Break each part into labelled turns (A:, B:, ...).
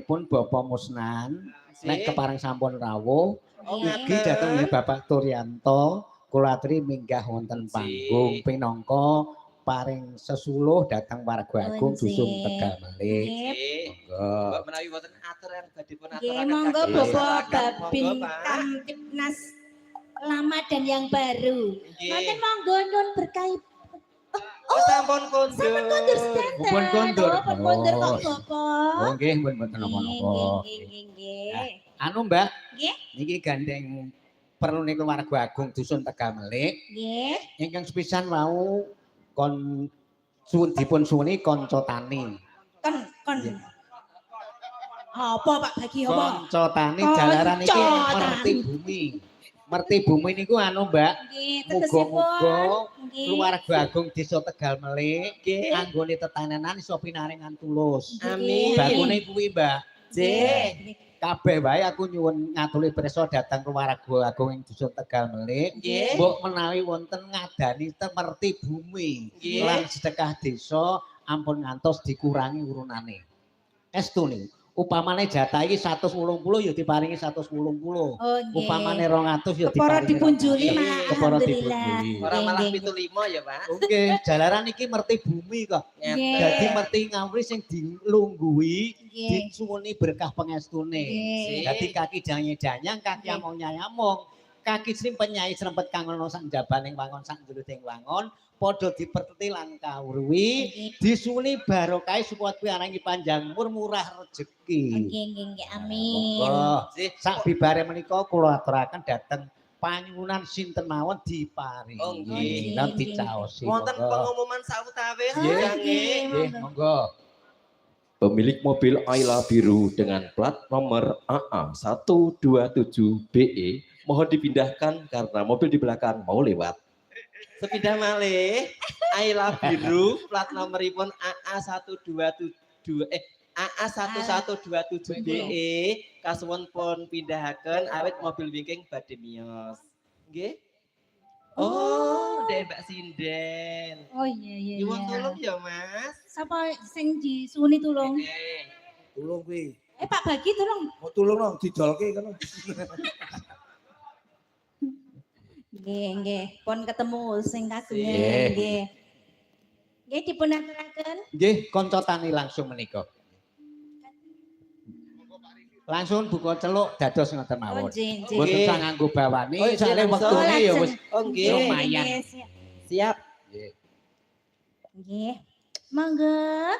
A: pun Bapak Musnan nek kepareng sampun rawuh ugi dhateng Bapak Turyanto kula aturi minggah wonten panggung pinangka paring sesuluh dhateng warga agung dusun Tegal Malih. Monggo.
B: Mbak menawi wonten atur yang badhe pun aturaken.
C: Nggih, monggo Bapak Babin Kamtibnas lama dan yang baru. Nanten monggo nyun berkait.
B: Oh, sampun kondur.
C: Sampun kondur sedanten.
A: Pun kondur.
C: Pun kondur kok Bapak.
A: Oh nggih, pun mboten napa-napa.
C: Nggih.
A: Anu Mbak,
C: Nggih.
A: niki gandeng perlune keluarga agung dusun Tegal Malih.
C: Nggih.
A: Ingkang sepisan wau kon dipun suwuni kanca tani.
C: Kon. Apa Pak Bagi apa?
A: Kanca tani jalaran iki merti bumi. Merti bumi niku anu Mbak. Muga-muga keluarga agung desa Tegal Malih anggone tetanenan iso pinaringan tulus.
C: Amin.
A: Bakune kuwi Mbak.
C: Nggih.
A: Kabeh wae aku nyuwun ngaturi pirsa dhateng keluarga agung ing dusun Tegal Malih. Mbok menawi wonten ngadani merti bumi lan sedekah desa ampun ngantos dikurangi urunane. Estune upamane jatah iki 180 ya diparingi 180. Upamane 200 ya diparingi.
C: Kepara dipunjuli malah
A: Kepara
C: alhamdulillah.
B: Ora malah 75 ya, Pak.
A: Oke, jalaran iki merti bumi kok. Dadi merti ngawri sing dilungguhi disuwuni berkah pengestune. Dadi kaki danyang-danyang, kaki among-nyamong, kaki sing penyai srempet kang ana sak jabaning wangon sak njuruting wangon. Padha diperteti lan kawruhi disuwuni barokah supaya kuwi arangi panjang umur murah rejeki.
C: Nggih, amin.
A: Sak bibare menika kula aturaken dhateng panyuwunan sinten mawon diparingi lan dicaosi.
B: Wonten pengumuman sautawis
A: nggih, monggo.
D: Pemilik mobil Ayla biru dengan plat nomor AA127BE mohon dipindahkan karena mobil di belakang mau lewat.
B: Sepindah malih Ayla biru plat nomoripun AA1127BE kasuwun pun pindahaken awit mobil wingking badhe miyos. Nggih. Oh, Dek Mbak Sinden.
C: Oh iya.
B: Nyuwun tulung ya, Mas.
C: Sapa sing disuwuni tulung?
E: Tulung kuwi.
C: Pak Bagi tulung.
E: Mau tulung dong didolke kono.
C: Nggih. Pun ketemu sing kagungan nggih. Nggih dipun aturaken.
A: Nggih, kanca tani langsung menika. Langsung buka celuk dados ngoten mawon. Mboten usah nganggo bawani, sakle wektune ya wis lumayan.
B: Siap.
C: Nggih. Monggo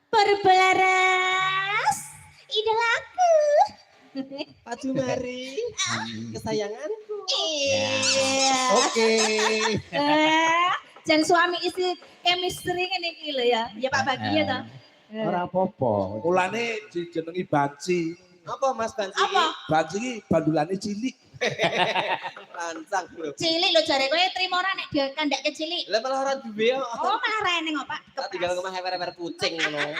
C: perbelaras idolaku.
B: Pak Jumari, kesayanganku.
A: Oke.
C: Jan suami istri chemistry ngene iki lho ya. Ya Pak Bagi ya to.
A: Ora apa-apa.
E: Kulane dijenengi Banci.
B: Apa Mas Banci?
C: Apa?
E: Banci iki bandulane cilik.
B: Lancang lho.
C: Cilik lho jare kowe trimo ora nek dikandake cilik.
B: Lah malah ora duwe kok.
C: Oh, malah reneng kok, Pak.
B: Tak tinggal ngomah hewer-hewer kucing ngono.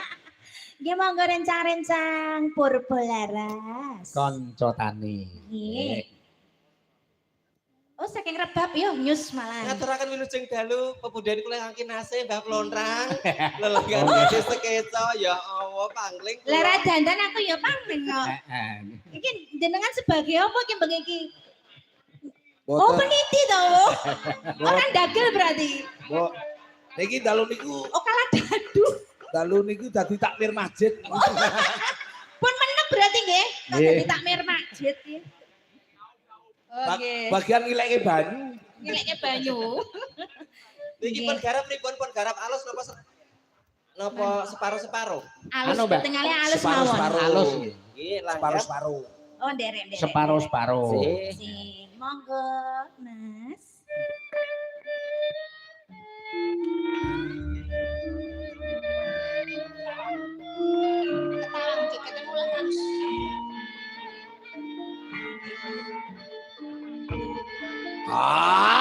C: Nggih monggo rencang-rencang Purbolaras.
A: Kanca tani.
C: Nggih. Oh, saking rebab yo nyus malah.
B: Ngaturaken wilujeng dalu pemudayan kula ngangkin nase Mbah Plontrang. Lelenggan dhewe sekeca ya Allah pangling.
C: Lera dandan aku ya pangling kok. Iki jenengan sebagai apa ki bengi iki? Oh, peniti to. Orang dagel berarti.
E: Mbok niki dalu niku.
C: Oh, kalah dadu.
E: Dalu niku dadi takmir masjid.
C: Pun menep berarti nggih. Dadi takmir masjid iki. Oke.
E: Bagian ngileke banyu.
C: Ngileke banyu.
B: Niki pun garap pripun pun garap alus napa separuh-separuh.
C: Alus tengahnya alus mawon.
A: Alus
B: nggih,
E: separuh-separuh.
C: Oh, nderek.
A: Separuh-separuh.
C: Sing monggo, Mas. Ketalang ketemu langsung.
E: Ah,